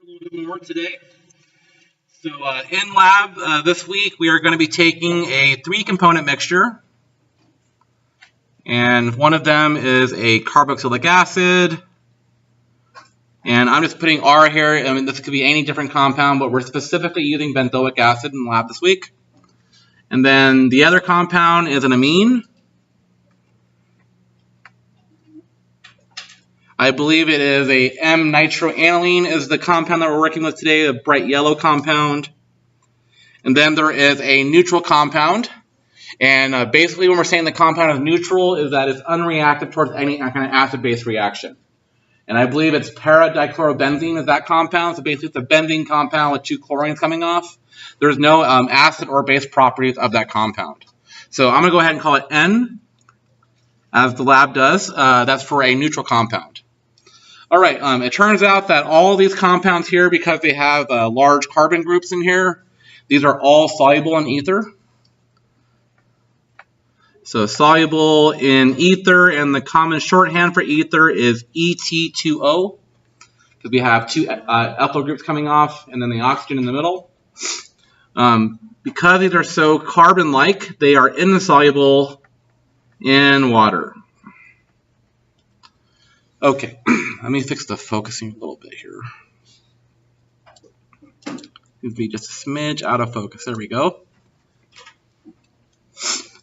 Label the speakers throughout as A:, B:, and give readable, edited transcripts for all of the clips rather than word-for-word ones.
A: A little bit more today. So in lab this week, we are going to be taking a 3-component mixture. And one of them is a carboxylic acid. And I'm just putting R here. I mean, this could be any different compound, but we're specifically using benzoic acid in lab this week. And then the other compound is an amine. I believe it is a M-nitroaniline is the compound that we're working with today, a bright yellow compound. And then there is a neutral compound. And basically when we're saying the compound is neutral is that it's unreactive towards any kind of acid-base reaction. And I believe it's para-dichlorobenzene is that compound. So basically it's a benzene compound with 2 chlorines coming off. There's no acid or base properties of that compound. So I'm going to go ahead and call it N, as the lab does. That's for a neutral compound. All right, it turns out that all of these compounds here, because they have large carbon groups in here, these are all soluble in ether. So soluble in ether, and the common shorthand for ether is ET2O, because we have 2 ethyl groups coming off, and then the oxygen in the middle. Because these are so carbon-like, they are insoluble in water. Okay, let me fix the focusing a little bit here. Seems to be just a smidge out of focus. There we go.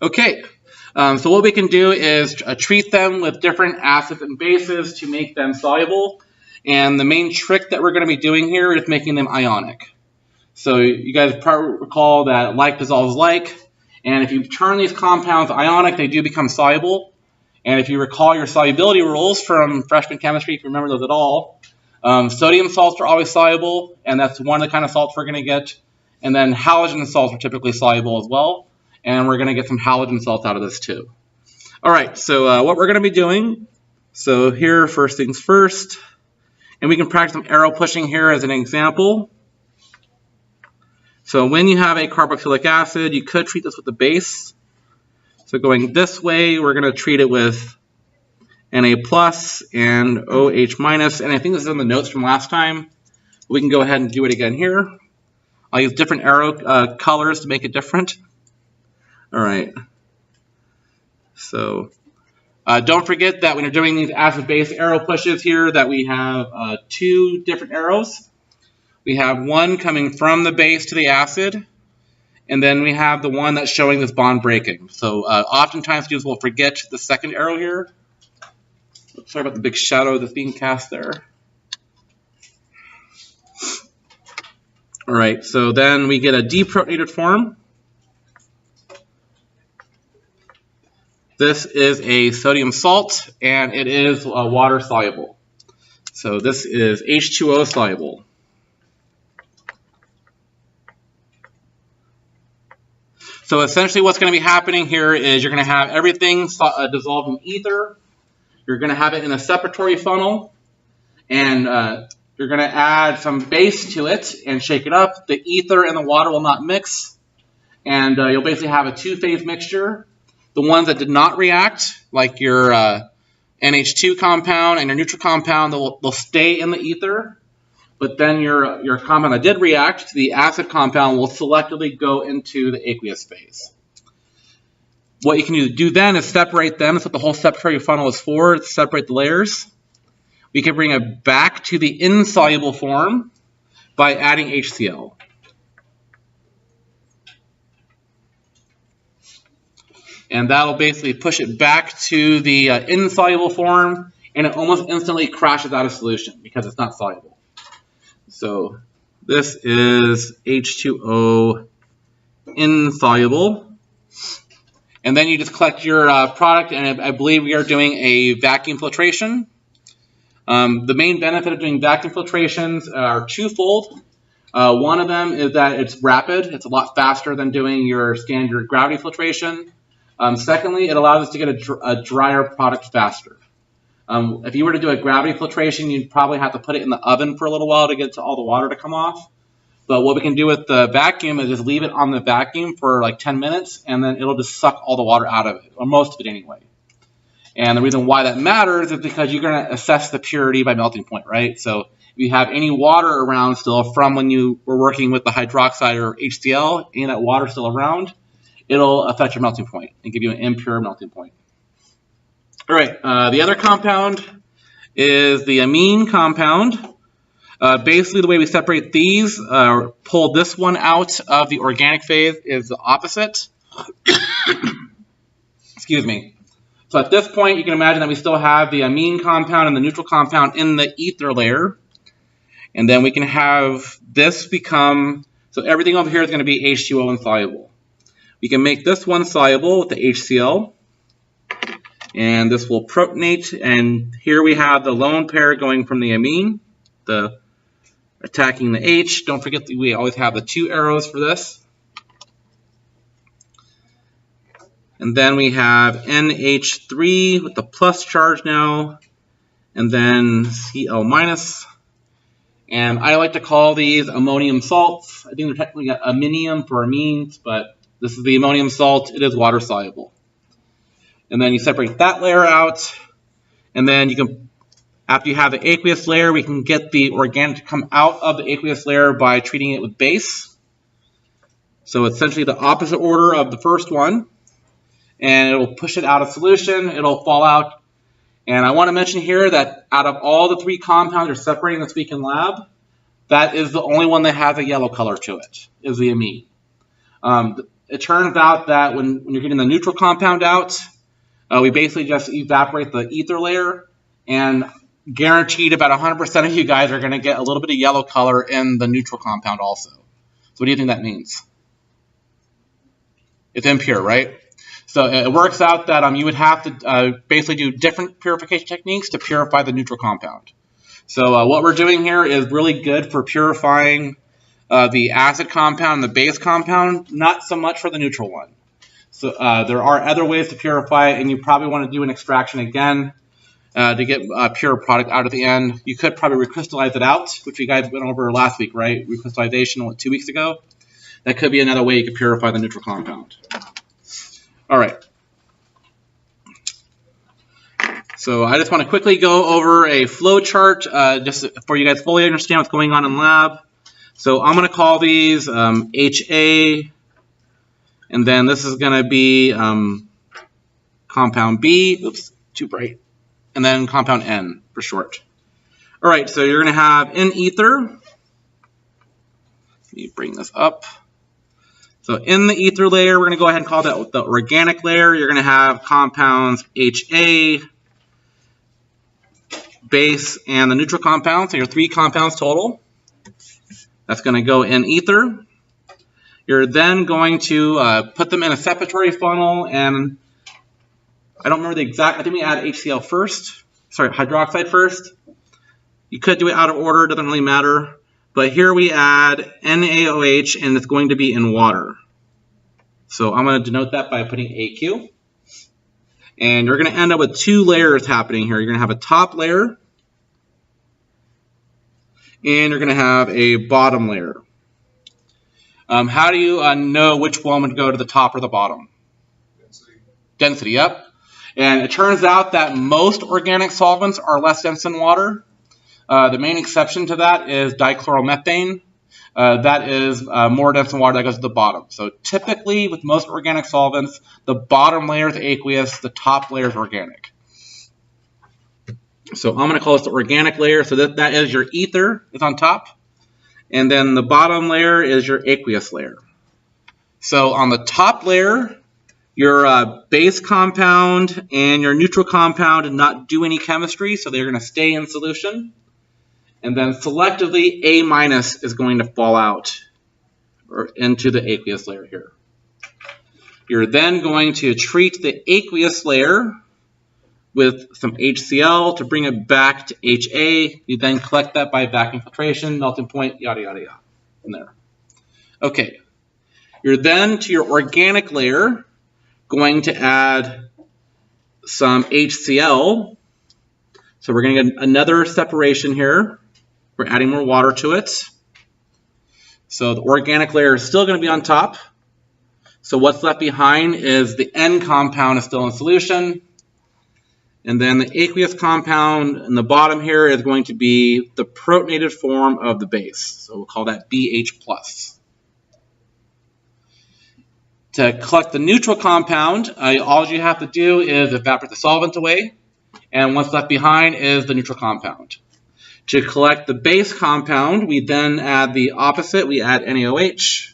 A: Okay, so what we can do is treat them with different acids and bases to make them soluble. And the main trick that we're going to be doing here is making them ionic. So you guys probably recall that like dissolves like. And if you turn these compounds ionic, they do become soluble. And if you recall your solubility rules from freshman chemistry, if you remember those at all, sodium salts are always soluble, and that's one of the kind of salts we're going to get. And then halogen salts are typically soluble as well, and we're going to get some halogen salts out of this too. All right, so what we're going to be doing, so here, first things first, and we can practice some arrow pushing here as an example. So when you have a carboxylic acid, you could treat this with a base. So going this way, we're going to treat it with Na plus and OH minus. And I think this is in the notes from last time. We can go ahead and do it again here. I'll use different arrow colors to make it different. All right. So don't forget that when you're doing these acid-base arrow pushes here that we have 2 different arrows. We have one coming from the base to the acid. And then we have the one that's showing this bond breaking. So oftentimes students will forget the second arrow here. Sorry about the big shadow that's being cast there. All right, so then we get a deprotonated form. This is a sodium salt, and it is water soluble. So this is H2O soluble. So essentially what's going to be happening here is you're going to have everything dissolved in ether. You're going to have it in a separatory funnel. And you're going to add some base to it and shake it up. The ether and the water will not mix. And you'll basically have a 2-phase mixture. The ones that did not react, like your NH2 compound and your neutral compound, they'll stay in the ether. But then your compound that did react, the acid compound, will selectively go into the aqueous phase. What you can do then is separate them. That's what the whole separatory funnel is for, to separate the layers. We can bring it back to the insoluble form by adding HCl. And that'll basically push it back to the insoluble form, and it almost instantly crashes out of solution because it's not soluble. So this is H2O insoluble. And then you just collect your product, and I believe we are doing a vacuum filtration. The main benefit of doing vacuum filtrations are twofold. One of them is that it's rapid. It's a lot faster than doing your standard gravity filtration. Secondly, it allows us to get a drier product faster. If you were to do a gravity filtration, you'd probably have to put it in the oven for a little while to get all the water to come off. But what we can do with the vacuum is just leave it on the vacuum for like 10 minutes, and then it'll just suck all the water out of it, or most of it anyway. And the reason why that matters is because you're going to assess the purity by melting point, right? So you have any water around still from when you were working with the hydroxide or HCl, any of that water still around, it'll affect your melting point and give you an impure melting point. All right, the other compound is the amine compound. Basically, the way we separate these, pull this one out of the organic phase, is the opposite. Excuse me. So at this point, you can imagine that we still have the amine compound and the neutral compound in the ether layer. And then we can have this become, so everything over here is going to be H2O insoluble. We can make this one soluble with the HCl. And this will protonate. And here we have the lone pair going from the amine, attacking the H. Don't forget that we always have the 2 arrows for this. And then we have NH3 with the plus charge now, and then Cl minus. And I like to call these ammonium salts. I think they're technically aminium for amines, but this is the ammonium salt. It is water soluble. And then you separate that layer out, and then you can, after you have the aqueous layer, we can get the organic to come out of the aqueous layer by treating it with base. So it's essentially the opposite order of the first one. And it'll push it out of solution, it'll fall out. And I want to mention here that out of all the 3 compounds we're separating this week in lab, that is the only one that has a yellow color to it, is the amine. It turns out that when you're getting the neutral compound out, we basically just evaporate the ether layer, and guaranteed about 100% of you guys are going to get a little bit of yellow color in the neutral compound also. So what do you think that means? It's impure, right? So it works out that you would have to basically do different purification techniques to purify the neutral compound. So what we're doing here is really good for purifying the acid compound and the base compound, not so much for the neutral one. So there are other ways to purify it, and you probably want to do an extraction again to get a pure product out at the end. You could probably recrystallize it out, which you guys went over last week, right? Recrystallization, 2 weeks ago? That could be another way you could purify the neutral compound. All right. So I just want to quickly go over a flow chart just for you guys fully understand what's going on in lab. So I'm going to call these HA, and then this is going to be compound B. Oops, too bright. And then compound N for short. All right, so you're going to have in ether. Let me bring this up. So in the ether layer, we're going to go ahead and call that the organic layer. You're going to have compounds HA, base, and the neutral compound. So your 3 compounds total. That's going to go in ether. You're then going to put them in a separatory funnel, and I don't remember the exact, I think we add HCl first. Sorry, hydroxide first. You could do it out of order, doesn't really matter. But here we add NaOH, and it's going to be in water. So I'm going to denote that by putting AQ. And you're going to end up with 2 layers happening here. You're going to have a top layer, and you're going to have a bottom layer. How do you know which one would go to the top or the bottom? Density, yep. And it turns out that most organic solvents are less dense than water. The main exception to that is dichloromethane. That is more dense than water. That goes to the bottom. So typically, with most organic solvents, the bottom layer is aqueous, the top layer is organic. So I'm going to call this the organic layer. So that is your ether is on top. And then the bottom layer is your aqueous layer. So on the top layer, your base compound and your neutral compound did not do any chemistry, so they're going to stay in solution. And then selectively, A minus is going to fall out or into the aqueous layer here. You're then going to treat the aqueous layer with some HCl to bring it back to HA. You then collect that by vacuum filtration, melting point, yada, yada, yada, from there. Okay. You're then to your organic layer going to add some HCl. So we're going to get another separation here. We're adding more water to it. So the organic layer is still going to be on top. So what's left behind is the N compound is still in solution. And then the aqueous compound in the bottom here is going to be the protonated form of the base. So we'll call that BH+. To collect the neutral compound, all you have to do is evaporate the solvent away. And what's left behind is the neutral compound. To collect the base compound, we then add the opposite. We add NaOH.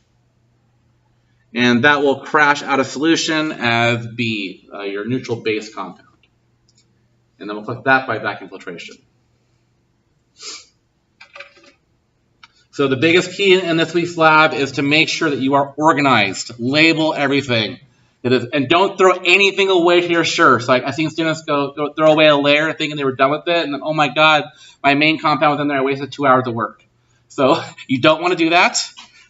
A: And that will crash out of solution as B, your neutral base compound. And then we'll collect that by vacuum filtration. So the biggest key in this week's lab is to make sure that you are organized. Label everything. And don't throw anything away to your sure. So I've seen students go throw away a layer thinking they were done with it, and then, oh my God, my main compound was in there, I wasted 2 hours of work. So you don't want to do that.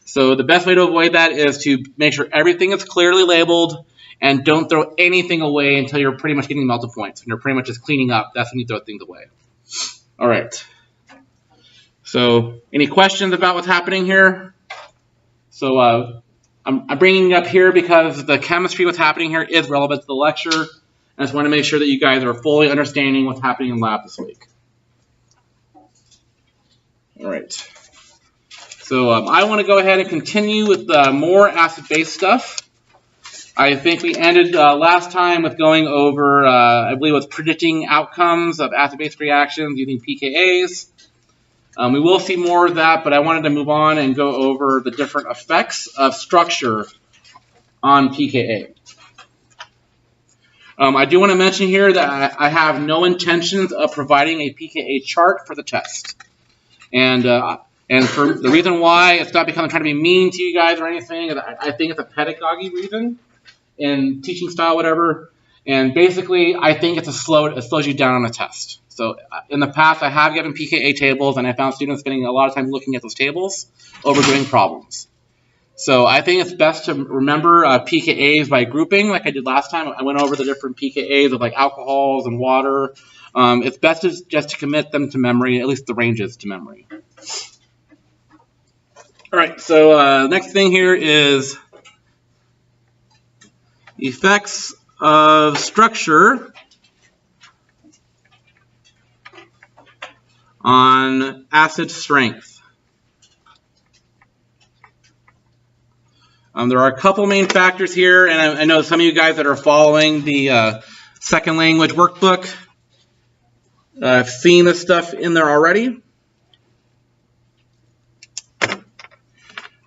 A: So the best way to avoid that is to make sure everything is clearly labeled, and don't throw anything away until you're pretty much getting melted points. When you're pretty much just cleaning up, that's when you throw things away. All right. So any questions about what's happening here? So I'm bringing it up here because the chemistry, what's happening here, is relevant to the lecture. I just want to make sure that you guys are fully understanding what's happening in lab this week. All right. So I want to go ahead and continue with more acid-base stuff. I think we ended last time with going over, I believe it was predicting outcomes of acid-base reactions using pKa's. We will see more of that, but I wanted to move on and go over the different effects of structure on pKa. I do want to mention here that I have no intentions of providing a pKa chart for the test. And for the reason why, it's not because I'm trying to be mean to you guys or anything. I think it's a pedagogy reason in teaching style, whatever. And basically, I think it slows you down on a test. So in the past, I have given pKa tables, and I found students spending a lot of time looking at those tables over doing problems. So I think it's best to remember pKa's by grouping, like I did last time. I went over the different pKa's of like alcohols and water. It's best just to commit them to memory, at least the ranges to memory. All right, so next thing here is effects of structure on acid strength. There are a couple main factors here, and I know some of you guys that are following the second language workbook have seen this stuff in there already.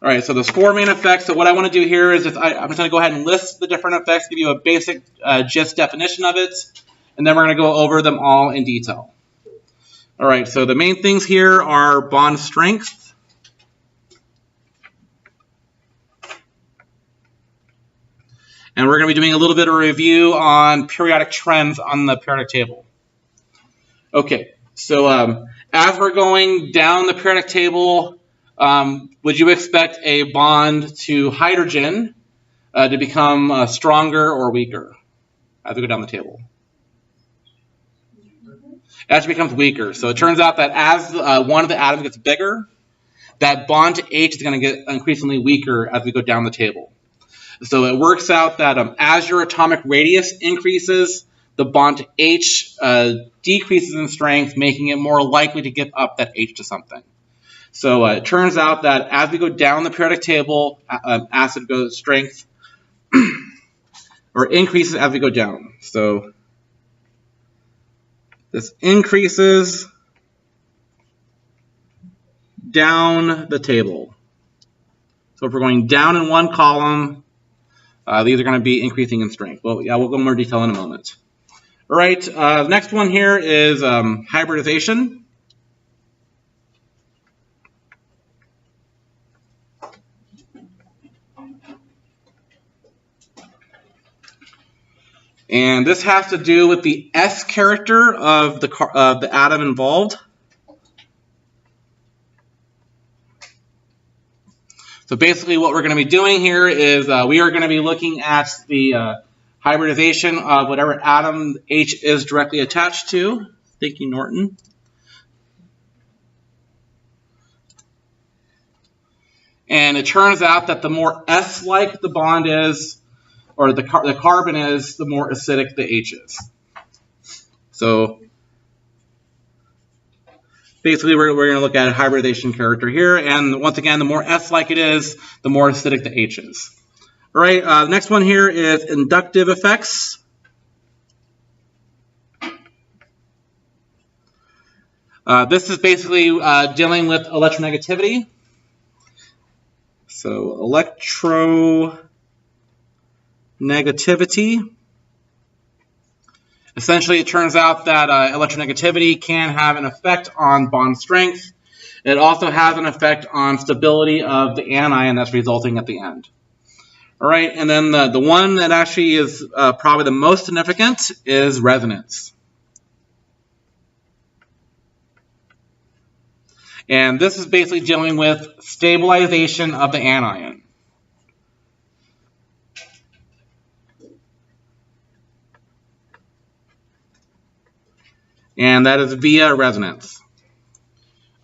A: All right, so there's 4 main effects. So what I want to do here is I'm just going to go ahead and list the different effects, give you a basic gist definition of it, and then we're going to go over them all in detail. All right, so the main things here are bond strength, and we're going to be doing a little bit of a review on periodic trends on the periodic table. Okay, so as we're going down the periodic table, would you expect a bond to hydrogen to become stronger or weaker as we go down the table? It actually becomes weaker. So it turns out that as one of the atoms gets bigger, that bond to H is going to get increasingly weaker as we go down the table. So it works out that as your atomic radius increases, the bond to H decreases in strength, making it more likely to give up that H to something. So it turns out that as we go down the periodic table, acid goes strength or increases as we go down. So this increases down the table. So if we're going down in one column, these are going to be increasing in strength. Well, yeah, we'll go in more detail in a moment. All right, the next one here is hybridization. And this has to do with the S character of the atom involved. So basically what we're going to be doing here is we are going to be looking at the hybridization of whatever atom H is directly attached to. Thank you, Norton. And it turns out that the more S-like the bond is, or the carbon is, the more acidic the H is. So basically, we're going to look at hybridization character here. And once again, the more S-like it is, the more acidic the H is. All right, the next one here is inductive effects. This is basically dealing with electronegativity. So electronegativity. Essentially, it turns out that electronegativity can have an effect on bond strength. It also has an effect on stability of the anion that's resulting at the end. All right, and then the one that actually is probably the most significant is resonance. And this is basically dealing with stabilization of the anion. And that is via resonance.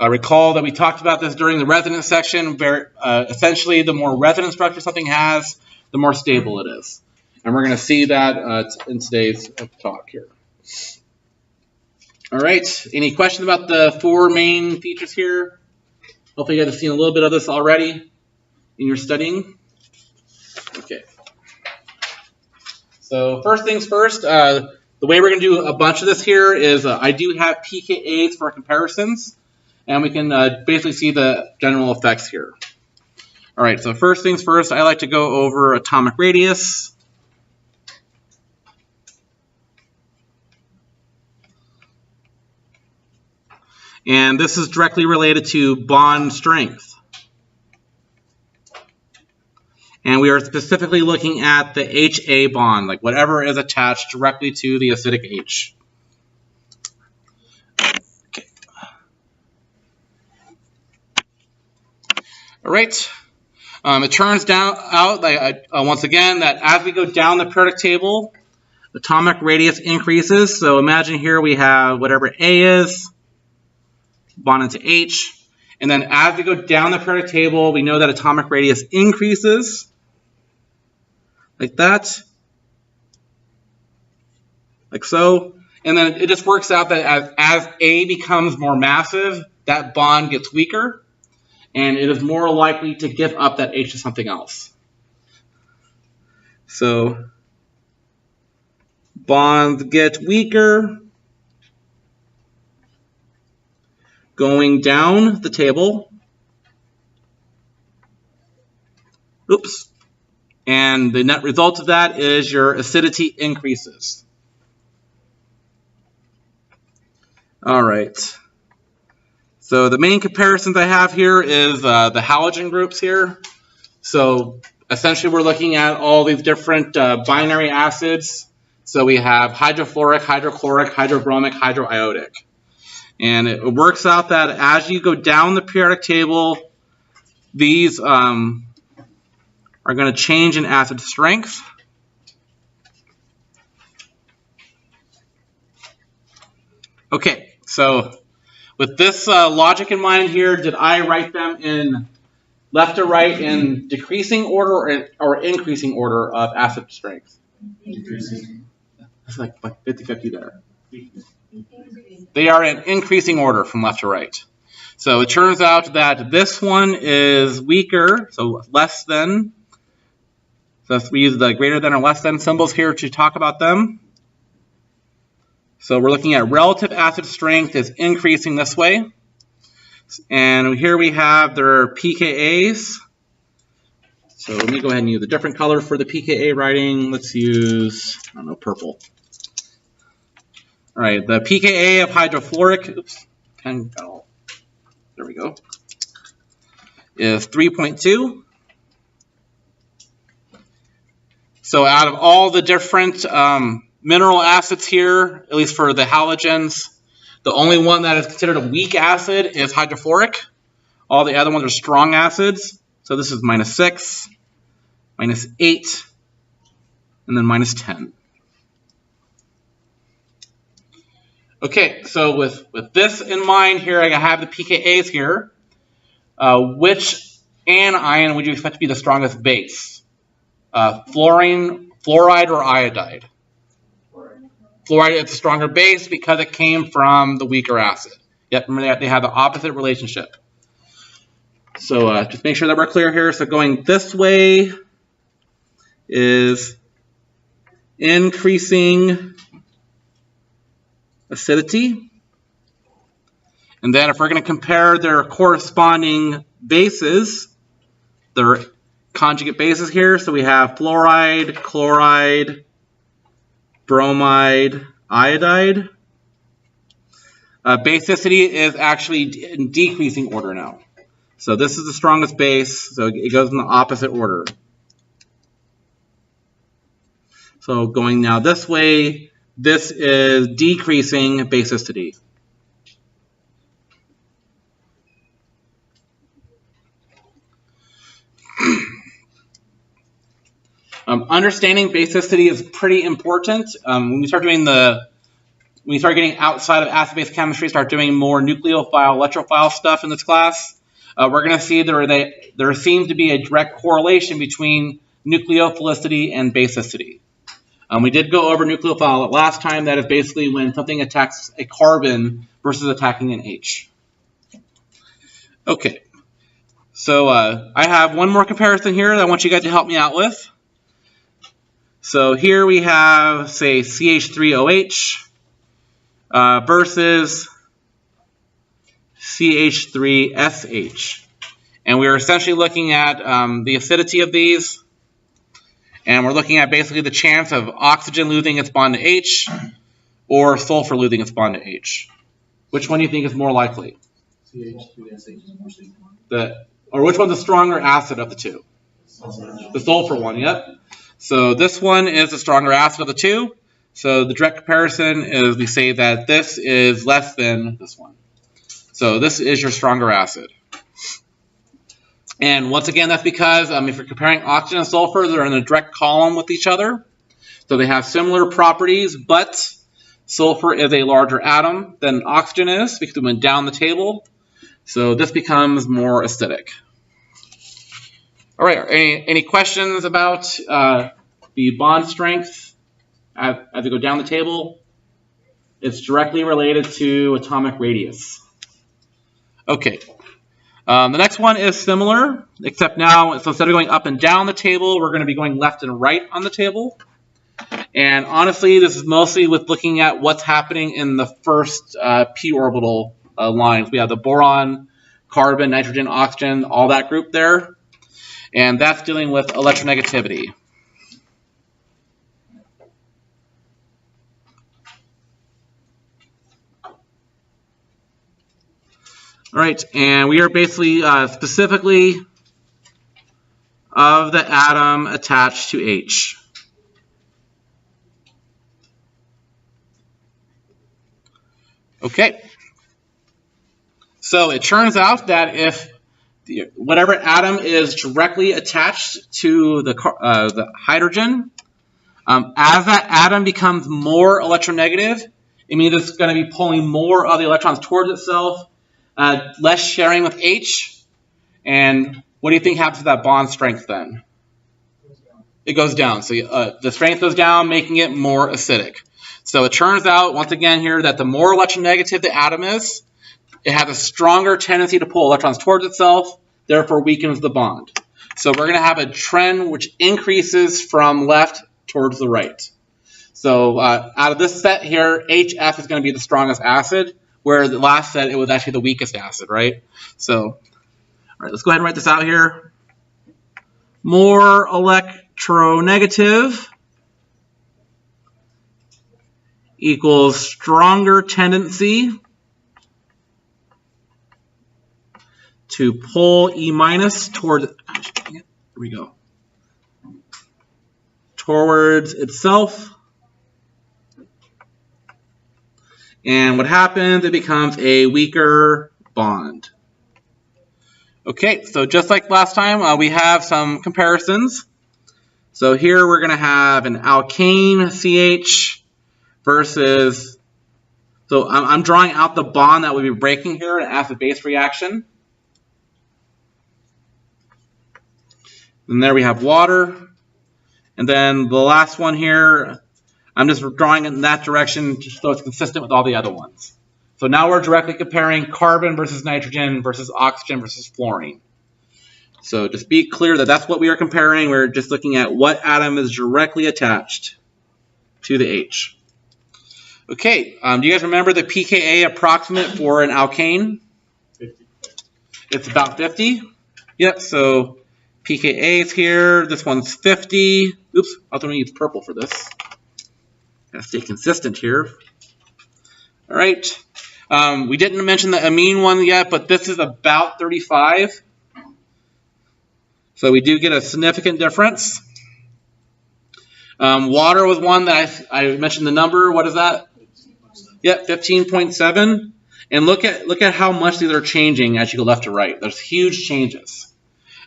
A: Recall that we talked about this during the resonance section, where essentially the more resonance structure something has, the more stable it is. And we're going to see that in today's talk here. All right, any questions about the four main features here? Hopefully you guys have seen a little bit of this already in your studying. Okay. So first things first, the way we're going to do a bunch of this here is I do have pKa's for comparisons, and we can basically see the general effects here. All right, so first things first, I like to go over atomic radius. And this is directly related to bond strength. And we are specifically looking at the HA bond, like whatever is attached directly to the acidic H. Okay. All right. It turns out, once again, that as we go down the periodic table, atomic radius increases. So imagine here we have whatever A is, bond into H. And then as we go down the periodic table, we know that atomic radius increases. Like that. Like so. And then it just works out that as A becomes more massive, that bond gets weaker. And it is more likely to give up that H to something else. So bonds get weaker. Going down the table. Oops. And the net result of that is your acidity increases. All right. So the main comparisons I have here is the halogen groups here. So essentially we're looking at all these different binary acids. So we have hydrofluoric, hydrochloric, hydrobromic, hydroiodic. And it works out that as you go down the periodic table, these are going to change in acid strength. Okay, so with this logic in mind here, did I write them in left to right in decreasing order or increasing order of acid strength? Increasing. That's like 50-50 there. They are in increasing order from left to right. So it turns out that this one is weaker, so less than. So we use the greater than or less than symbols here to talk about them. So we're looking at relative acid strength is increasing this way. And here we have their pKa's. So let me go ahead and use a different color for the pKa writing. Let's use, I don't know, purple. All right, the pKa of hydrofluoric, oops, there we go, is 3.2. So out of all the different mineral acids here, at least for the halogens, the only one that is considered a weak acid is hydrofluoric. All the other ones are strong acids. So this is -6, -8, and then -10. Okay, so with this in mind here, I have the pKa's here. Which anion would you expect to be the strongest base? Fluorine, fluoride, or iodide? Fluoride is a stronger base because it came from the weaker acid. Yep, remember they have the opposite relationship. So just make sure that we're clear here. So going this way is increasing acidity. And then if we're going to compare their corresponding bases, their conjugate bases here, so we have fluoride, chloride, bromide, iodide. Basicity is actually in decreasing order now. So this is the strongest base, so it goes in the opposite order. So going now this way, this is decreasing basicity. Understanding basicity is pretty important. When we start getting outside of acid-base chemistry, start doing more nucleophile, electrophile stuff in this class, we're going to see there seems to be a direct correlation between nucleophilicity and basicity. We did go over nucleophile last time. That is basically when something attacks a carbon versus attacking an H. Okay, so I have one more comparison here that I want you guys to help me out with. So here we have, say, CH3OH versus CH3SH. And we're essentially looking at the acidity of these. And we're looking at basically the chance of oxygen losing its bond to H or sulfur losing its bond to H. Which one do you think is more likely?
B: CH3SH is more stable.
A: Or which one's the stronger acid of the two? The sulfur one, yep. So this one is the stronger acid of the two. So the direct comparison is we say that this is less than this one. So this is your stronger acid. And once again, that's because if you're comparing oxygen and sulfur, they're in a direct column with each other. So they have similar properties, but sulfur is a larger atom than oxygen is because it went down the table. So this becomes more acidic. All right, any questions about the bond strength as we go down the table? It's directly related to atomic radius. Okay, the next one is similar, except now, so instead of going up and down the table, we're going to be going left and right on the table. And honestly, this is mostly with looking at what's happening in the first p orbital lines. We have the boron, carbon, nitrogen, oxygen, all that group there. And that's dealing with electronegativity. All right, and we are basically specifically of the atom attached to H. Okay. So it turns out that if whatever atom is directly attached to the hydrogen, as that atom becomes more electronegative, it means it's going to be pulling more of the electrons towards itself, less sharing with H. And what do you think happens to that bond strength then? It goes down. So the strength goes down, making it more acidic. So it turns out, once again here, that the more electronegative the atom is, it has a stronger tendency to pull electrons towards itself, therefore weakens the bond. So we're going to have a trend which increases from left towards the right. So out of this set here, HF is going to be the strongest acid, where the last set it was actually the weakest acid, right? So, all right, let's go ahead and write this out here. More electronegative equals stronger tendency to pull E minus towards, here we go, towards itself. And what happens, it becomes a weaker bond. Okay, so just like last time, we have some comparisons. So here we're going to have an alkane CH versus, so I'm drawing out the bond that we'll be breaking here in an acid-base reaction. And there we have water. And then the last one here, I'm just drawing it in that direction just so it's consistent with all the other ones. So now we're directly comparing carbon versus nitrogen versus oxygen versus fluorine. So just be clear that that's what we are comparing. We're just looking at what atom is directly attached to the H. Okay, do you guys remember the pKa approximate for an alkane?
B: 50.
A: It's about 50. Yep, so pKa is here. This one's 50. Oops, I was going to use purple for this. Gotta stay consistent here. All right. We didn't mention the amine one yet, but this is about 35. So we do get a significant difference. Water was one that I mentioned the number. What is that? Yep, 15.7. And look at how much these are changing as you go left to right. There's huge changes.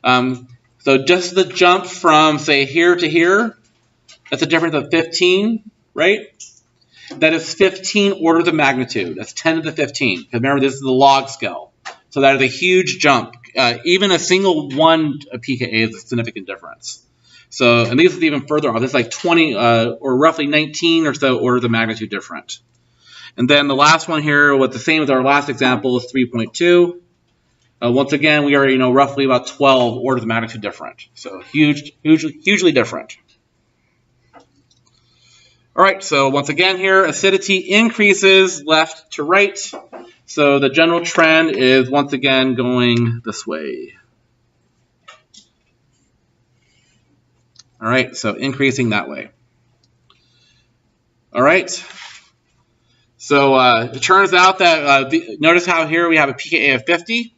A: So just the jump from, say, here to here, that's a difference of 15, right? That is 15 orders of magnitude. That's 10 to the 15. Because remember, this is the log scale. So that is a huge jump. Even a single one pKa is a significant difference. So, and this is even further off. This is like 20 or roughly 19 or so orders of magnitude different. And then the last one here, what the same as our last example, is 3.2. Once again, we are roughly about 12 orders of magnitude different. So hugely different. All right, so once again here, acidity increases left to right. So the general trend is once again going this way. All right, so increasing that way. All right. So it turns out that, notice how here we have a pKa of 50.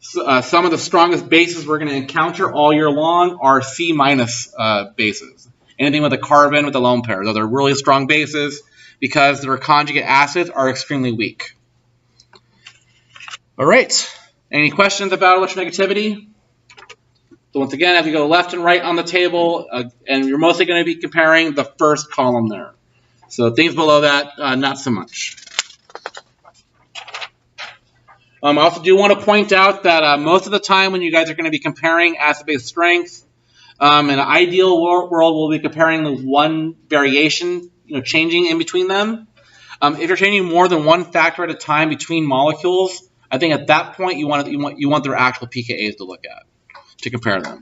A: So, some of the strongest bases we're going to encounter all year long are C- bases. Anything with a carbon with a lone pair. Those are really strong bases because their conjugate acids are extremely weak. All right. Any questions about electronegativity? So once again, as you go left and right on the table, and you're mostly going to be comparing the first column there. So things below that, not so much. I also do want to point out that most of the time when you guys are going to be comparing acid-base strength, in an ideal world, we'll be comparing the one variation, changing in between them. If you're changing more than one factor at a time between molecules, I think at that point you want their actual pKa's to look at to compare them.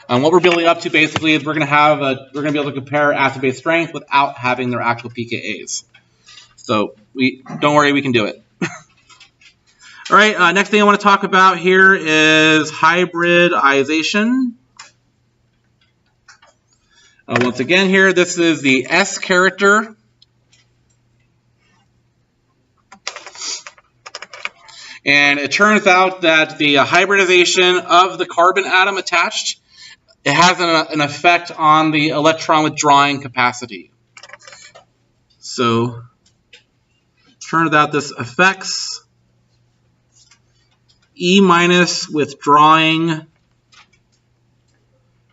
A: What we're building up to basically is we're going to be able to compare acid-base strength without having their actual pKa's. So don't worry, we can do it. All right, next thing I want to talk about here is hybridization. Once again here, this is the S character. And it turns out that the hybridization of the carbon atom attached, it has an effect on the electron withdrawing capacity. So turns out this affects E- withdrawing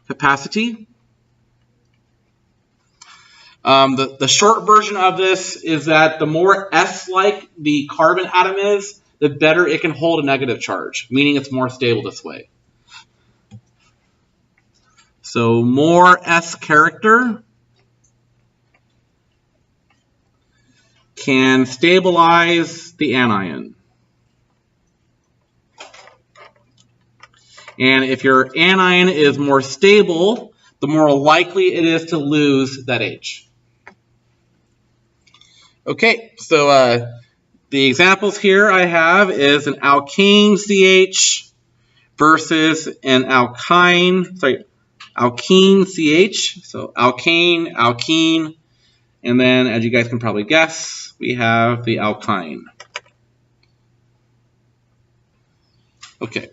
A: capacity. The short version of this is that the more S-like the carbon atom is, the better it can hold a negative charge, meaning it's more stable this way. So more S character can stabilize the anion. And if your anion is more stable, the more likely it is to lose that H. Okay, so the examples here I have is an alkane CH versus an alkene CH. So alkane, alkene, and then as you guys can probably guess, we have the alkyne. Okay.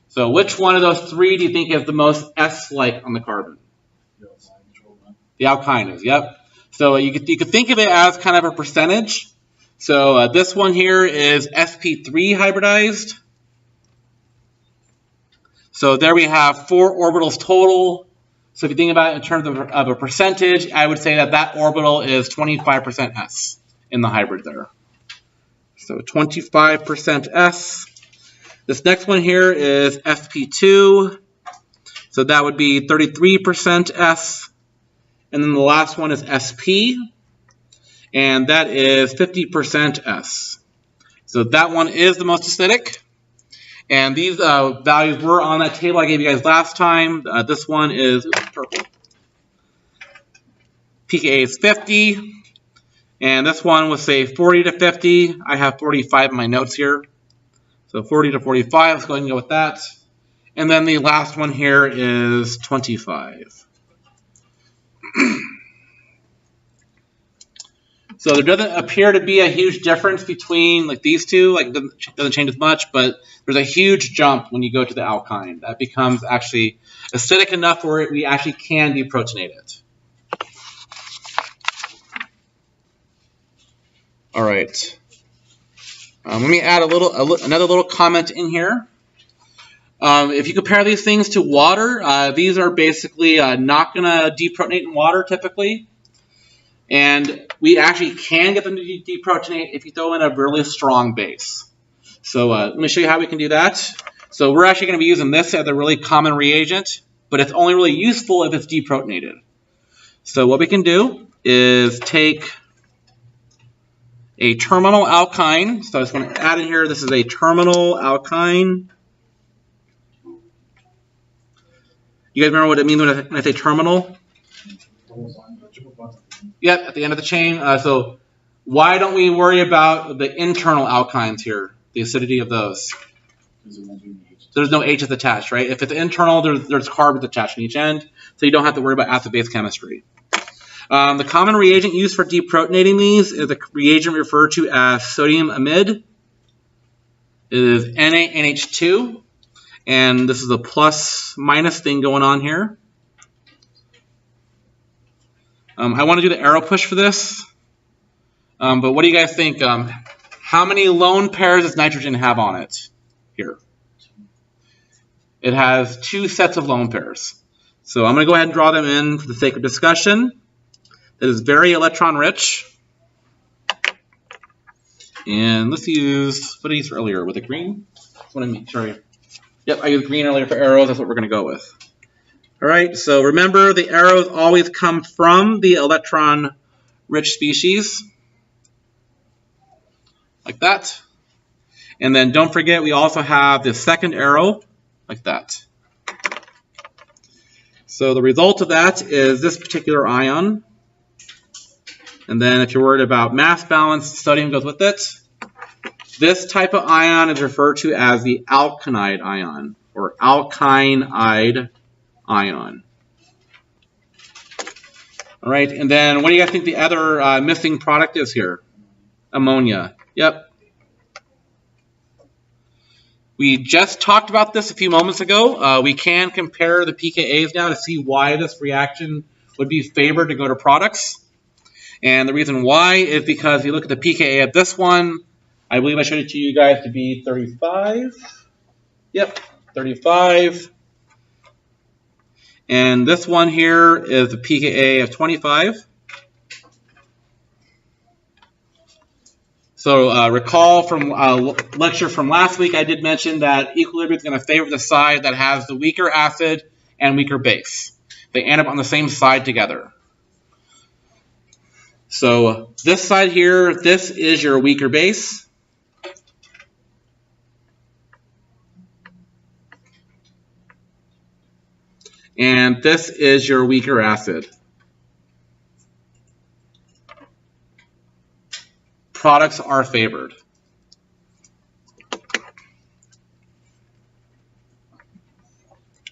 A: So which one of those three do you think is the most S-like on the carbon? The alkyne is, yep. So you could think of it as kind of a percentage. So this one here is sp3 hybridized. So there we have 4 orbitals total. So if you think about it in terms of a percentage, I would say that orbital is 25% S in the hybrid there. So 25% S. This next one here is sp2. So that would be 33% S. And then the last one is SP, and that is 50% S. So that one is the most acidic. And these values were on that table I gave you guys last time. This one is purple. pKa is 50. And this one was, say, 40 to 50. I have 45 in my notes here. So 40 to 45, let's go ahead and go with that. And then the last one here is 25. So there doesn't appear to be a huge difference between like these two. Like it doesn't change as much, but there's a huge jump when you go to the alkyne. That becomes actually acidic enough where we actually can deprotonate it. All right. Let me add another little comment in here. If you compare these things to water, these are basically not going to deprotonate in water typically. And we actually can get them to deprotonate if you throw in a really strong base. So let me show you how we can do that. So we're actually going to be using this as a really common reagent, but it's only really useful if it's deprotonated. So what we can do is take a terminal alkyne. So I just want to add in here, this is a terminal alkyne. You guys remember what it means when I say terminal? Yep, at the end of the chain. So why don't we worry about the internal alkynes here, the acidity of those? There's no H's attached, right? If it's internal, there's carbons attached on each end, so you don't have to worry about acid-base chemistry. The common reagent used for deprotonating these is a reagent referred to as sodium amide. It is NaNH2, and this is a plus-minus thing going on here. I want to do the arrow push for this, but what do you guys think? How many lone pairs does nitrogen have on it here? It has 2 sets of lone pairs. So I'm going to go ahead and draw them in for the sake of discussion. It is very electron rich. And let's use, what did I use earlier? With a green? What I mean, sorry. Yep, I used green earlier for arrows. That's what we're going to go with. All right, so remember the arrows always come from the electron-rich species, like that. And then don't forget we also have the second arrow, like that. So the result of that is this particular ion. And then if you're worried about mass balance, sodium goes with it. This type of ion is referred to as the alkanide ion, or alkynide ion. All right, and then what do you guys think the other missing product is here? Ammonia. Yep. We just talked about this a few moments ago. We can compare the pKa's now to see why this reaction would be favored to go to products. And the reason why is because if you look at the pKa of this one, I believe I showed it to you guys to be 35. Yep, 35. And this one here is the pKa of 25. So recall from lecture from last week, I did mention that equilibrium is going to favor the side that has the weaker acid and weaker base. They end up on the same side together. So this side here, this is your weaker base. And this is your weaker acid. Products are favored.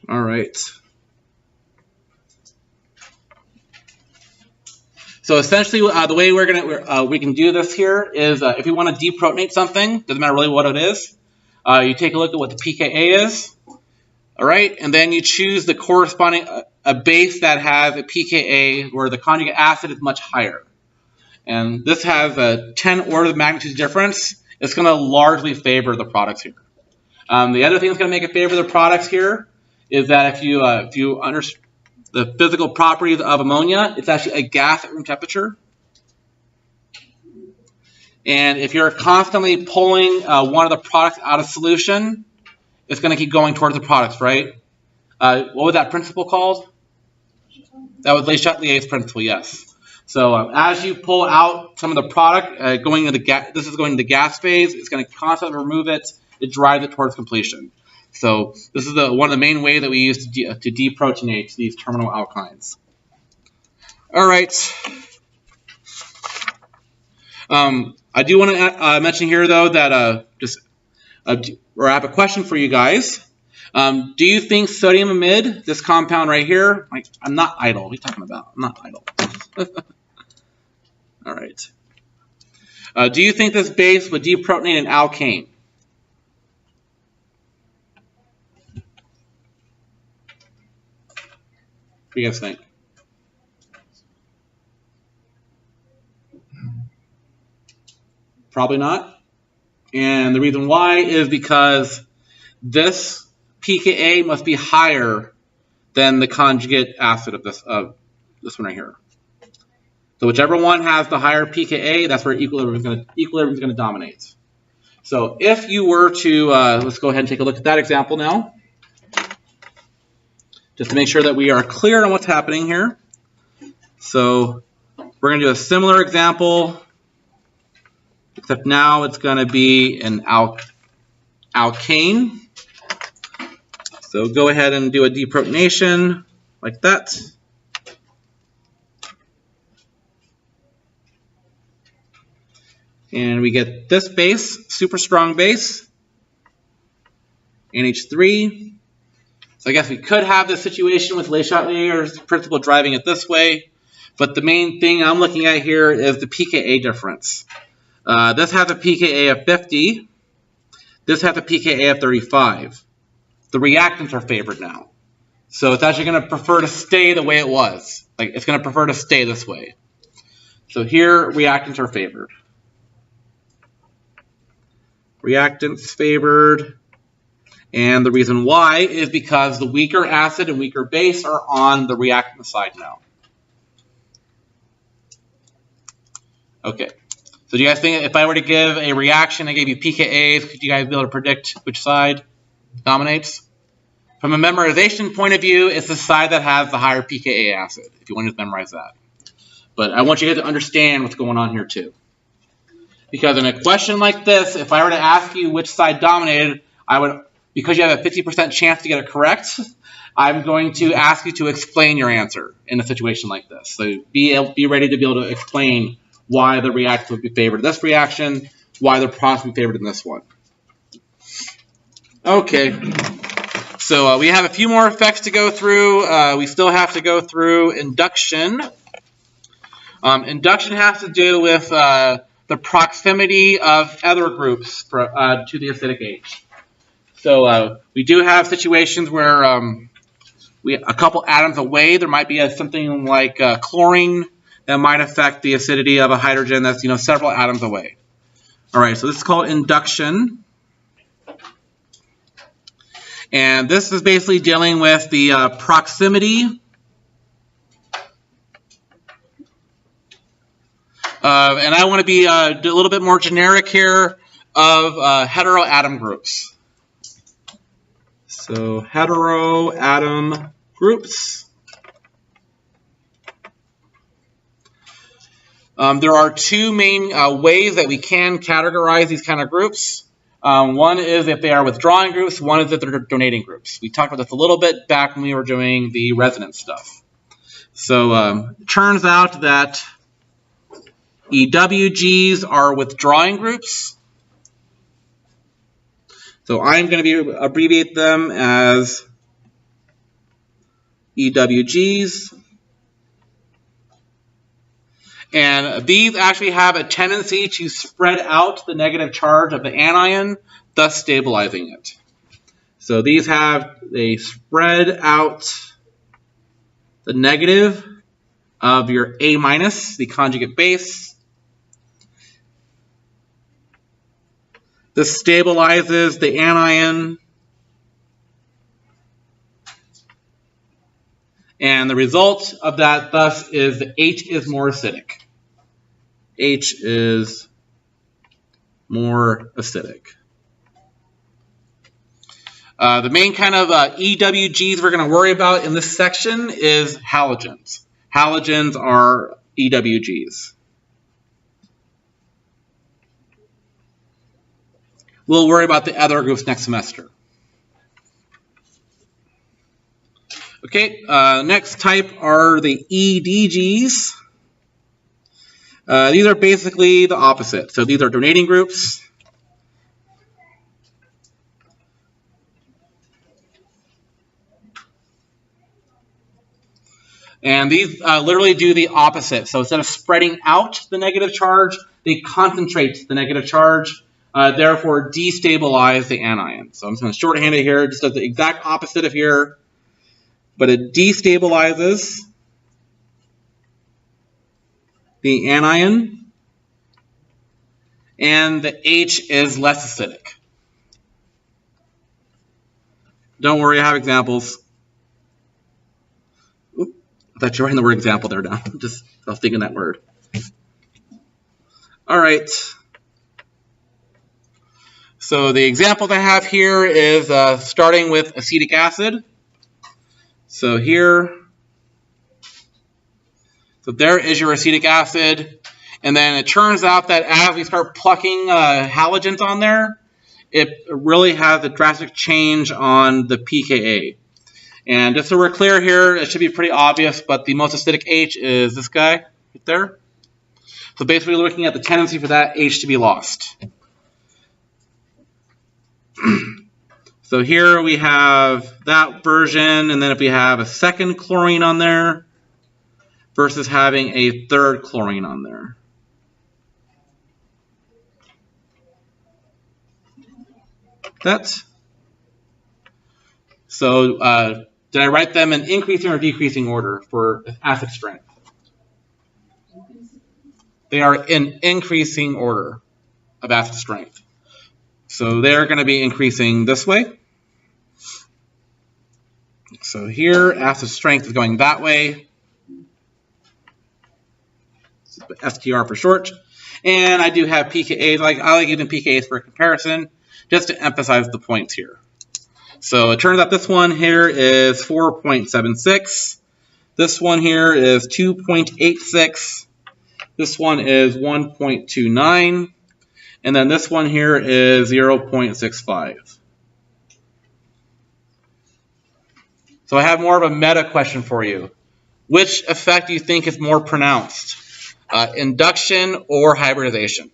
A: All right. So essentially, the way we can do this here is if we want to deprotonate something, doesn't matter really what it is, you take a look at what the pKa is. All right, and then you choose the corresponding a base that has a pKa where the conjugate acid is much higher. And this has a 10 orders of magnitude difference. It's going to largely favor the products here. The other thing that's going to make it favor the products here is that if you understand the physical properties of ammonia, it's actually a gas at room temperature. And if you're constantly pulling one of the products out of solution, it's going to keep going towards the products, right? What was that principle called? That was Le Chatelier's principle, yes. So as you pull out some of the product, going into this is going into gas phase, it's going to constantly remove it. It drives it towards completion. So this is one of the main ways that we use to deprotonate these terminal alkynes. All right. I do want to mention here, though, that or I have a question for you guys. Do you think sodium amide, this compound right here, I'm not idle. What are you talking about? I'm not idle. All right. Do you think this base would deprotonate an alkane? What do you guys think? Probably not. And the reason why is because this pKa must be higher than the conjugate acid of this one right here. So whichever one has the higher pKa, that's where equilibrium is going to dominate. So if you were to, let's go ahead and take a look at that example now, just to make sure that we are clear on what's happening here. So we're going to do a similar example, except now it's going to be an alkane. So go ahead and do a deprotonation like that. And we get this base, super strong base, NH3. So I guess we could have this situation with Le Chatelier's principle driving it this way. But the main thing I'm looking at here is the pKa difference. This has a pKa of 50. This has a pKa of 35. The reactants are favored now. So it's actually going to prefer to stay the way it was. Like, it's going to prefer to stay this way. So here, reactants are favored. Reactants favored. And the reason why is because the weaker acid and weaker base are on the reactant side now. Okay. So do you guys think if I were to give a reaction, I gave you pKa's, could you guys be able to predict which side dominates? From a memorization point of view, it's the side that has the higher pKa acid, if you want to memorize that. But I want you guys to understand what's going on here too. Because in a question like this, if I were to ask you which side dominated, I would, because you have a 50% chance to get it correct, I'm going to ask you to explain your answer in a situation like this. So be ready to be able to explain why the reactant would be favored in this reaction, why the product would be favored in this one. Okay, so we have a few more effects to go through. We still have to go through induction. Induction has to do with the proximity of other groups to the acidic H. So we do have situations where a couple atoms away, there might be something like chlorine that might affect the acidity of a hydrogen that's several atoms away. All right, so this is called induction. And this is basically dealing with the proximity and I want to be a little bit more generic here of heteroatom groups. So heteroatom groups. There are two main ways that we can categorize these kind of groups. One is if they are withdrawing groups, one is if they're donating groups. We talked about this a little bit back when we were doing the resonance stuff. So it turns out that EWGs are withdrawing groups. So I'm going to abbreviate them as EWGs. And these actually have a tendency to spread out the negative charge of the anion, thus stabilizing it. So these they spread out the negative of your A minus, the conjugate base. This stabilizes the anion. And the result of that, thus, is that H is more acidic. H is more acidic. The main kind of EWGs we're going to worry about in this section is halogens. Halogens are EWGs. We'll worry about the other groups next semester. Okay, next type are the EDGs. These are basically the opposite. So these are donating groups. And these literally do the opposite. So instead of spreading out the negative charge, they concentrate the negative charge, therefore destabilize the anion. So I'm just going to shorthand it here. It just does the exact opposite of here, but it destabilizes the anion, and the H is less acidic. Don't worry, I have examples. I thought you were writing the word example there down. I was thinking that word. All right. So the example I have here is starting with acetic acid. So here, so there is your acetic acid. And then it turns out that as we start plucking halogens on there, it really has a drastic change on the pKa. And just so we're clear here, it should be pretty obvious, but the most acidic H is this guy right there. So basically looking at the tendency for that H to be lost. So here we have that version, and then if we have a second chlorine on there versus having a third chlorine on there. So did I write them in increasing or decreasing order for acid strength? They are in increasing order of acid strength. So they're going to be increasing this way. So here, acid strength is going that way. STR for short. And I do have pKa's. I like using pKa's for comparison, just to emphasize the points here. So it turns out this one here is 4.76. This one here is 2.86. This one is 1.29. And then this one here is 0.65. So I have more of a meta question for you. Which effect do you think is more pronounced? Induction or hybridization?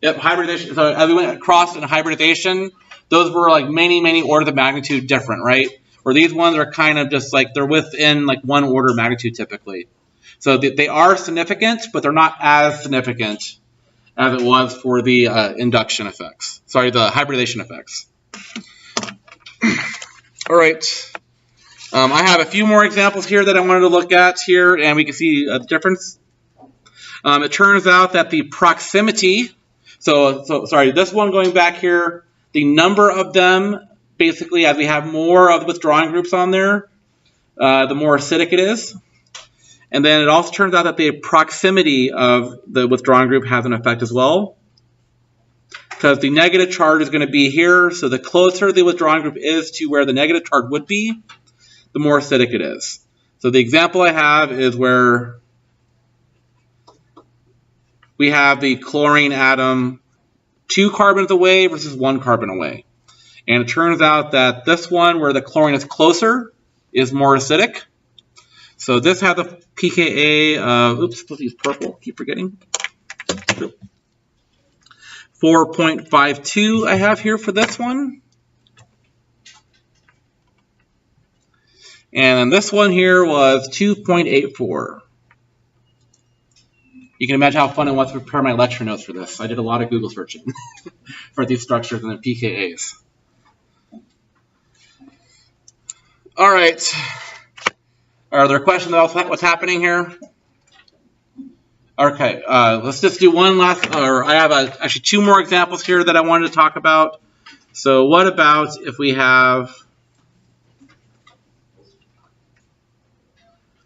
A: Yep, hybridization. So as we went across in hybridization, those were like many orders of magnitude different, right? Where these ones are kind of just like they're within like one order of magnitude typically. So they are significant, but they're not as significant as it was for the induction effects. Sorry, the hybridization effects. All right. I have a few more examples here that I wanted to look at here, and we can see the difference. It turns out that the proximity, sorry, this one going back here, the number of them, basically as we have more of the withdrawing groups on there, the more acidic it is. And then it also turns out that the proximity of the withdrawing group has an effect as well, because the negative charge is going to be here. So the closer the withdrawing group is to where the negative charge would be, the more acidic it is. So the example I have is where we have the chlorine atom 2 carbons away versus 1 carbon away. And it turns out that this one, where the chlorine is closer, is more acidic. So this has a pKa of, oops, supposed to use purple, keep forgetting. 4.52 I have here for this one. And then this one here was 2.84. You can imagine how fun it was to prepare my lecture notes for this. I did a lot of Google searching for these structures and their pKa's. All right. Are there questions about what's happening here? Okay, let's just do one last, or I have actually 2 more examples here that I wanted to talk about. So what about if we have,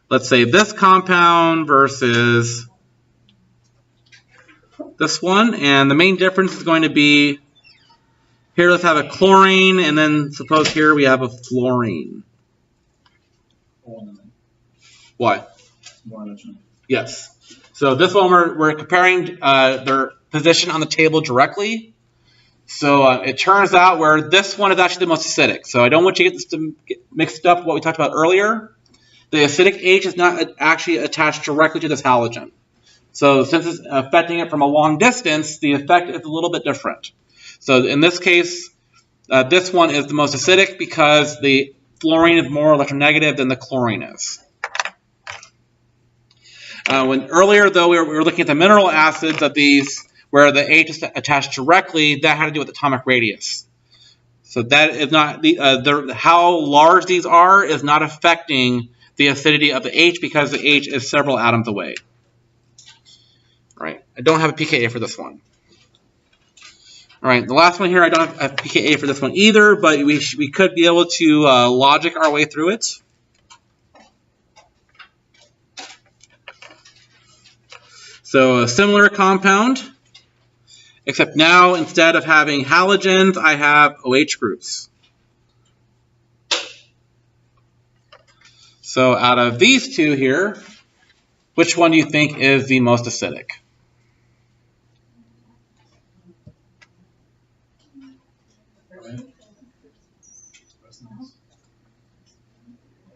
A: let's say this compound versus this one, and the main difference is going to be Here, let's have a chlorine, and then suppose here we have a fluorine. Why? Yes. So this one we're comparing their position on the table directly. So it turns out where this one is actually the most acidic. So I don't want you to get this to get mixed up with what we talked about earlier. The acidic H is not actually attached directly to this halogen. So since it's affecting it from a long distance, the effect is a little bit different. So in this case, this one is the most acidic because the fluorine is more electronegative than the chlorine is. When earlier, though, we were looking at the mineral acids of these, where the H is attached directly, that had to do with atomic radius. So that is not how large these are is not affecting the acidity of the H because the H is several atoms away. All right, I don't have a pKa for this one. All right, the last one here, I don't have a pKa for this one either, but we could be able to logic our way through it. So a similar compound, except now instead of having halogens, I have OH groups. So out of these two here, which one do you think is the most acidic?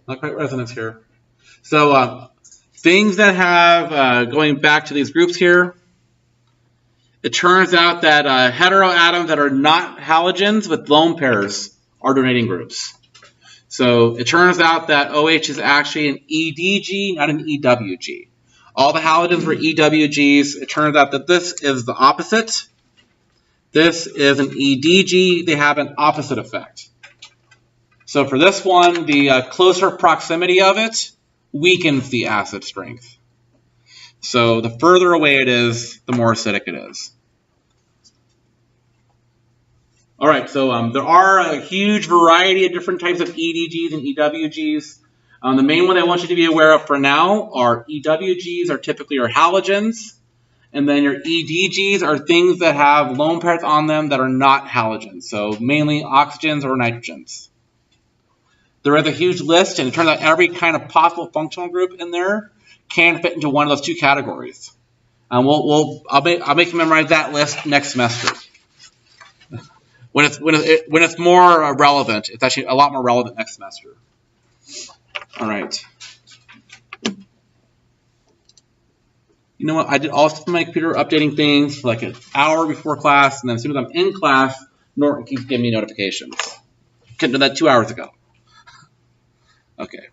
A: Not quite resonance here. So things that have, going back to these groups here, it turns out that heteroatoms that are not halogens with lone pairs are donating groups. So it turns out that OH is actually an EDG, not an EWG. All the halogens were EWGs. It turns out that this is the opposite. This is an EDG. They have an opposite effect. So for this one, the closer proximity of it weakens the acid strength. So the further away it is, the more acidic it is. All right, so there are a huge variety of different types of EDGs and EWGs. The main one I want you to be aware of for now are EWGs are typically halogens, and then your EDGs are things that have lone pairs on them that are not halogens, so mainly oxygens or nitrogens. There is a huge list, and it turns out every kind of possible functional group in there can fit into one of those two categories. I'll make you memorize that list next semester. When it's more relevant, it's actually a lot more relevant next semester. All right. You know what? I did all stuff on my computer, updating things for like an hour before class, and then as soon as I'm in class, Norton keeps giving me notifications. Couldn't do that 2 hours ago. Okay.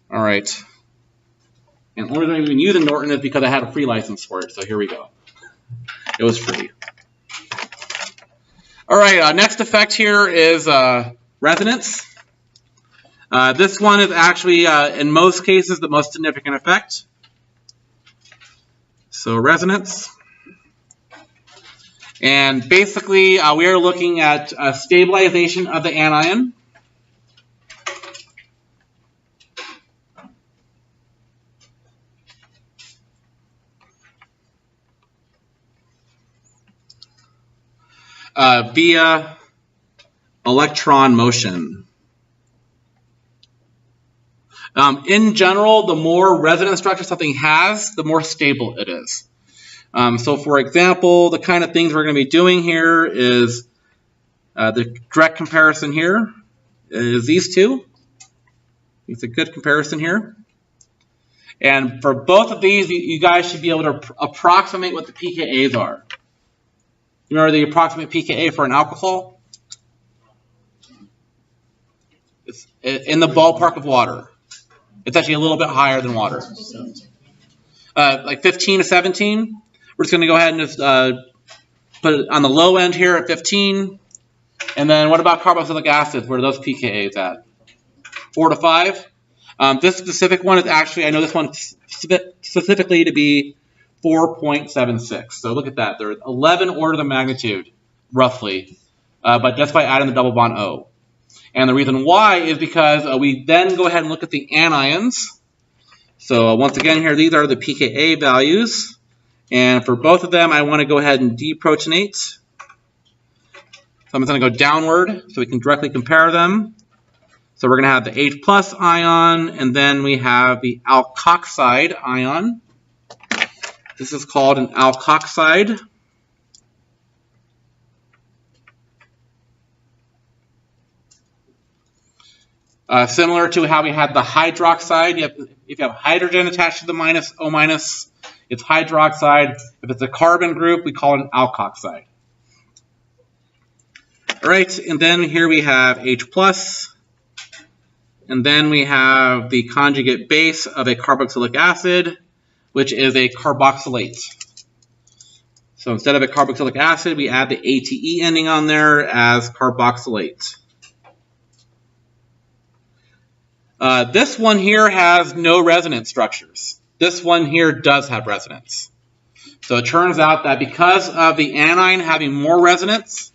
A: All right. And the only reason I'm even using Norton is because I had a free license for it, so here we go. It was free. All right, next effect here is resonance. This one is actually, in most cases, the most significant effect. So resonance. And basically, we are looking at stabilization of the anion. Via electron motion. In general, the more resonance structure something has, the more stable it is. So for example, the kind of things we're going to be doing here is the direct comparison here is these two. It's a good comparison here. And for both of these, you guys should be able to approximate what the pKa's are. You remember the approximate pKa for an alcohol? It's in the ballpark of water. It's actually a little bit higher than water. Like 15 to 17. We're just going to go ahead and just put it on the low end here at 15. And then what about carboxylic acids? Where are those pKa's at? 4 to 5. This specific one is actually, I know this one specifically to be 4.76. So look at that. There's 11 orders of magnitude, roughly, but just by adding the double bond O. And the reason why is because we then go ahead and look at the anions. So once again here, these are the pKa values. And for both of them, I want to go ahead and deprotonate. So I'm going to go downward so we can directly compare them. So we're going to have the H plus ion, and then we have the alkoxide ion. This is called an alkoxide. Similar to how we had the hydroxide, if you have hydrogen attached to the minus, O minus, it's hydroxide. If it's a carbon group, we call it an alkoxide. All right, and then here we have H plus, and then we have the conjugate base of a carboxylic acid, which is a carboxylate. So instead of a carboxylic acid, we add the ATE ending on there as carboxylate. This one here has no resonance structures. This one here does have resonance. So it turns out that because of the anion having more resonance,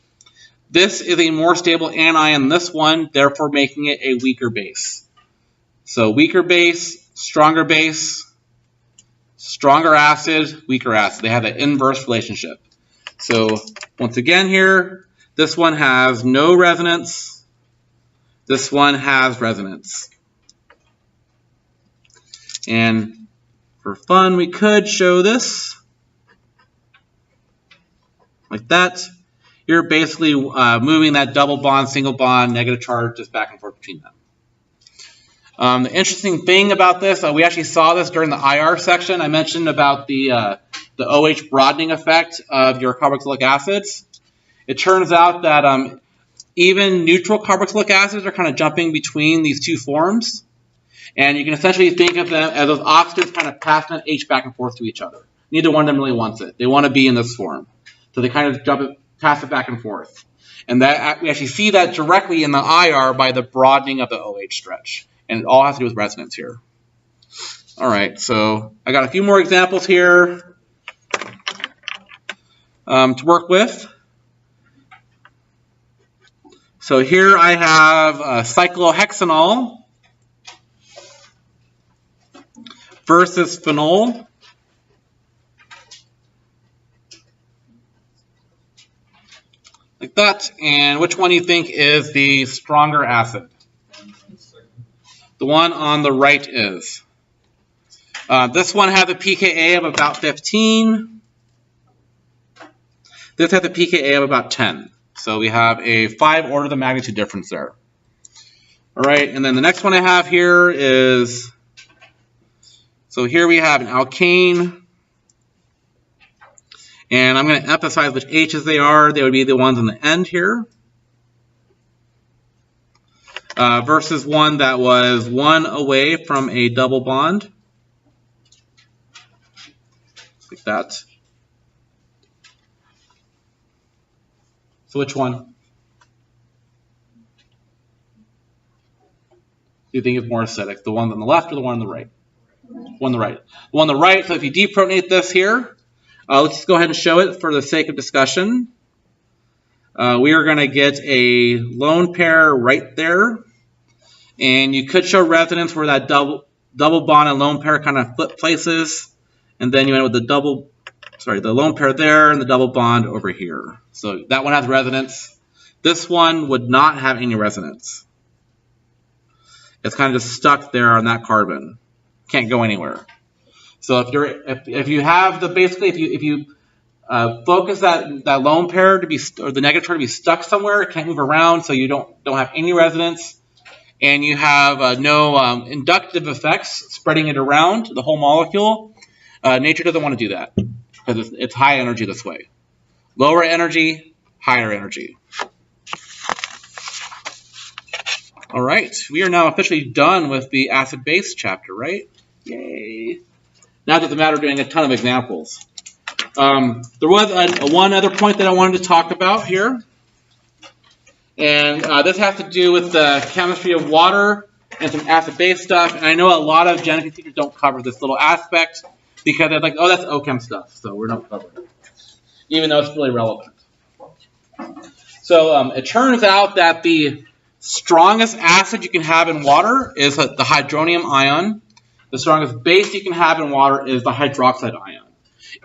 A: this is a more stable anion than this one, therefore making it a weaker base. So weaker base, stronger acid, weaker acid. They have an inverse relationship. So once again here, this one has no resonance. This one has resonance. And for fun, we could show this like that. You're basically moving that double bond, single bond, negative charge just back and forth between them. The interesting thing about this, we actually saw this during the IR section. I mentioned about the OH broadening effect of your carboxylic acids. It turns out that even neutral carboxylic acids are kind of jumping between these two forms. And you can essentially think of them as those oxygens kind of passing that H back and forth to each other. Neither one of them really wants it. They want to be in this form. So they kind of pass it back and forth. And that we actually see that directly in the IR by the broadening of the OH stretch. And it all has to do with resonance here. All right, so I got a few more examples here to work with. So here I have cyclohexanol versus phenol. Like that. And which one do you think is the stronger acid? The one on the right is. This one has a pKa of about 15. This has a pKa of about 10. So we have a 5 order of magnitude difference there. All right, and then the next one I have here is, so here we have an alkane. And I'm going to emphasize which H's they are. They would be the ones on the end here. Versus one that was one away from a double bond. Like that. So which one do you think is more acidic? The one on the left or the one on the right? One on the right. The one on the right, so if you deprotonate this here, let's just go ahead and show it for the sake of discussion. We are going to get a lone pair right there. And you could show resonance where that double bond and lone pair kind of flip places. And then you end up with the lone pair there and the double bond over here. So that one has resonance. This one would not have any resonance. It's kind of just stuck there on that carbon. Can't go anywhere. So if you have the if you focus that lone pair to be, or the negative charge to be stuck somewhere, it can't move around, so you don't have any resonance, and you have no inductive effects spreading it around the whole molecule. Nature doesn't want to do that because it's high energy this way. Lower energy, higher energy. All right, we are now officially done with the acid-base chapter, right? Yay! Now it's a matter of doing a ton of examples. There was one other point that I wanted to talk about here. And this has to do with the chemistry of water and some acid-base stuff. And I know a lot of gen teachers don't cover this little aspect because they're like, oh, that's OChem stuff, so we're not covering it, even though it's really relevant. So it turns out that the strongest acid you can have in water is the hydronium ion. The strongest base you can have in water is the hydroxide ion.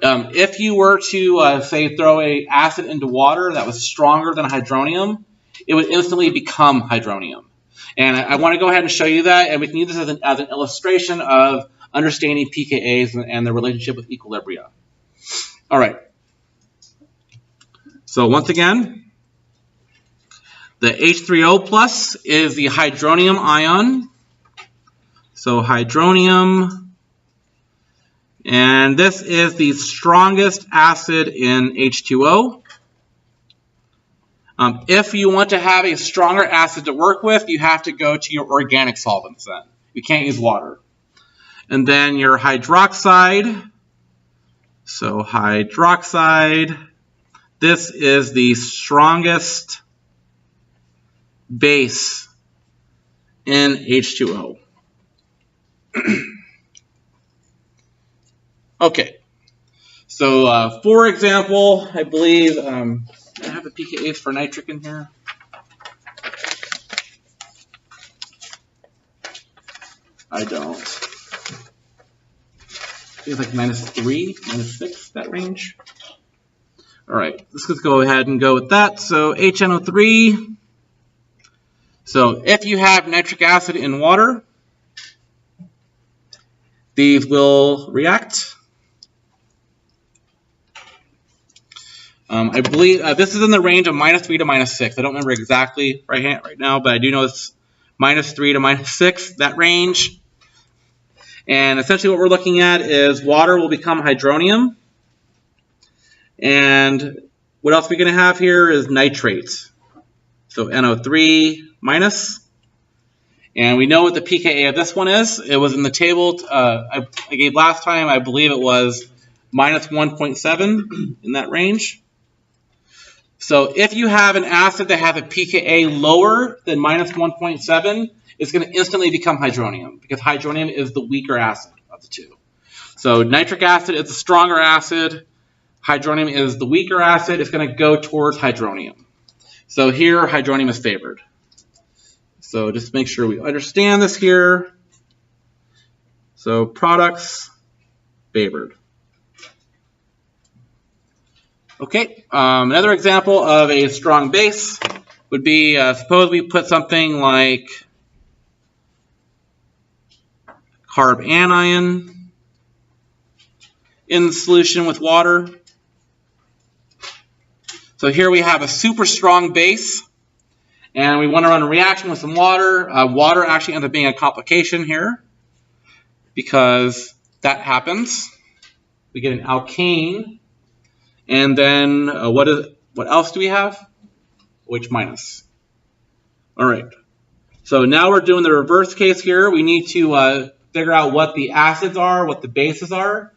A: If you were to, say, throw an acid into water that was stronger than hydronium, it would instantly become hydronium. And I want to go ahead and show you that, and we can use this as an illustration of understanding pKa's and their relationship with equilibria. All right. So once again, the H3O plus is the hydronium ion. So hydronium, and this is the strongest acid in H2O. If you want to have a stronger acid to work with, you have to go to your organic solvents then. You can't use water. And then your hydroxide. So hydroxide, this is the strongest base in H2O. Okay. So for example, I believe, I have the pKa's for nitric in here. I don't. I think it's like -3, -6, that range. All right, let's just go ahead and go with that. So HNO3. So if you have nitric acid in water, these will react. I believe this is in the range of -3 to -6. I don't remember exactly right now, but I do know it's -3 to -6, that range. And essentially what we're looking at is water will become hydronium. And what else we're going to have here is nitrates. So NO3 minus. And we know what the pKa of this one is. It was in the table I gave last time. I believe it was -1.7 in that range. So if you have an acid that has a pKa lower than -1.7, it's going to instantly become hydronium, because hydronium is the weaker acid of the two. So nitric acid is the stronger acid. Hydronium is the weaker acid. It's going to go towards hydronium. So here, hydronium is favored. So just make sure we understand this here. So products favored. Okay, another example of a strong base would be, suppose we put something like carb anion in solution with water. So here we have a super strong base, and we want to run a reaction with some water. Water actually ends up being a complication here, because that happens. We get an alkane, and then what else do we have? OH minus. All right. So now we're doing the reverse case here. We need to figure out what the acids are, what the bases are,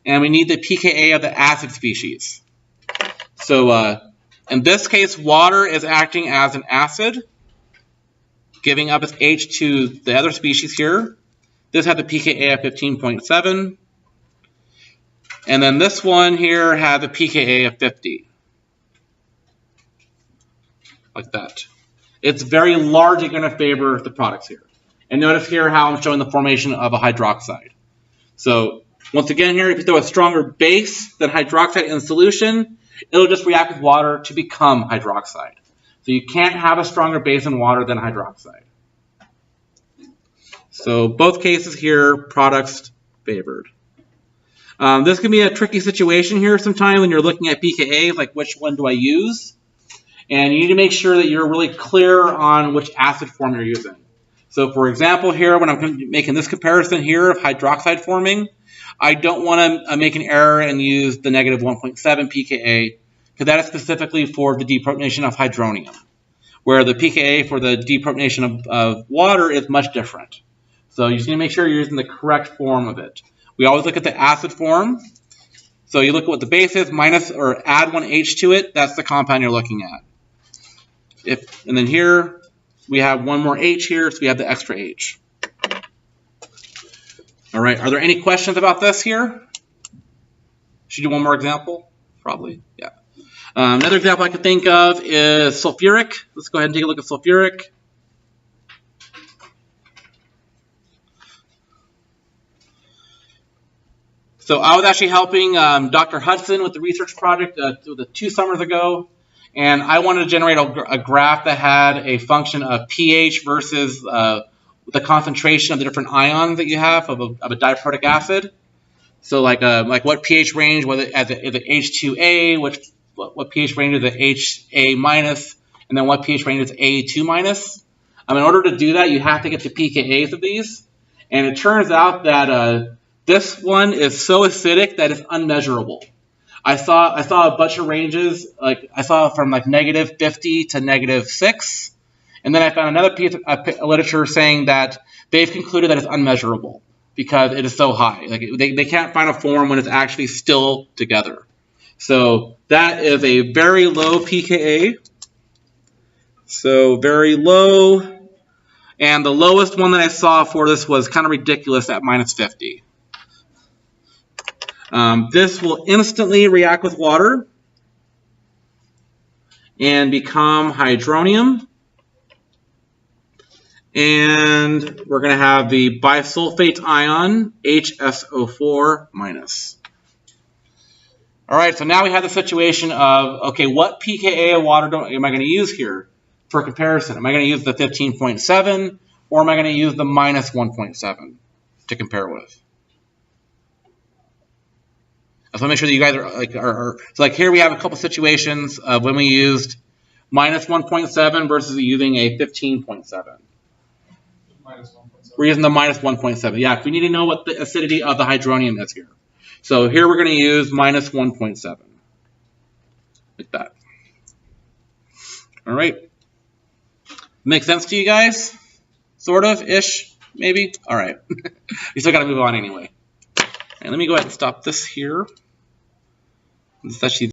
A: and we need the pKa of the acid species. So in this case, water is acting as an acid, giving up its H to the other species here. This had the pKa of 15.7. And then this one here had the pKa of 50. Like that. It's very largely going to favor the products here. And notice here how I'm showing the formation of a hydroxide. So once again here, if you throw a stronger base than hydroxide in solution, it'll just react with water to become hydroxide. So you can't have a stronger base in water than hydroxide. So both cases here, products favored. This can be a tricky situation here sometime when you're looking at pKa, like which one do I use? And you need to make sure that you're really clear on which acid form you're using. So for example here, when I'm making this comparison here of hydroxide forming, I don't want to make an error and use the -1.7 pKa, because that is specifically for the deprotonation of hydronium, where the pKa for the deprotonation of water is much different. So you just need to make sure you're using the correct form of it. We always look at the acid form. So you look at what the base is, minus or add one H to it, that's the compound you're looking at. And then here, we have one more H here, so we have the extra H. All right, are there any questions about this here? Should we do one more example? Probably, yeah. Another example I could think of is sulfuric. Let's go ahead and take a look at sulfuric. So I was actually helping Dr. Hudson with the research project 2 summers ago, and I wanted to generate a graph that had a function of pH versus the concentration of the different ions that you have of a diprotic acid. So like what pH range, whether is it H2A, what pH range is it HA minus, and then what pH range is A2 minus. In order to do that, you have to get the pKa's of these, and it turns out that this one is so acidic that it's unmeasurable. I saw a bunch of ranges, like I saw from like -50 to -6, and then I found another piece of literature saying that they've concluded that it's unmeasurable because it is so high. Like they can't find a form when it's actually still together. So that is a very low pKa. So very low, and the lowest one that I saw for this was kind of ridiculous at -50. This will instantly react with water and become hydronium. And we're going to have the bisulfate ion, HSO4 minus. All right, so now we have the situation of, okay, what pKa of water am I going to use here for comparison? Am I going to use the 15.7 or am I going to use the -1.7 to compare with? I just want to make sure that you guys are so like here we have a couple situations of when we used -1.7 versus using a 15.7. We're using the -1.7. Yeah, we need to know what the acidity of the hydronium is here. So here we're going to use -1.7. Like that. All right. Make sense to you guys? Sort of, ish, maybe? All right. We still got to move on anyway. And let me go ahead and stop this here. This is actually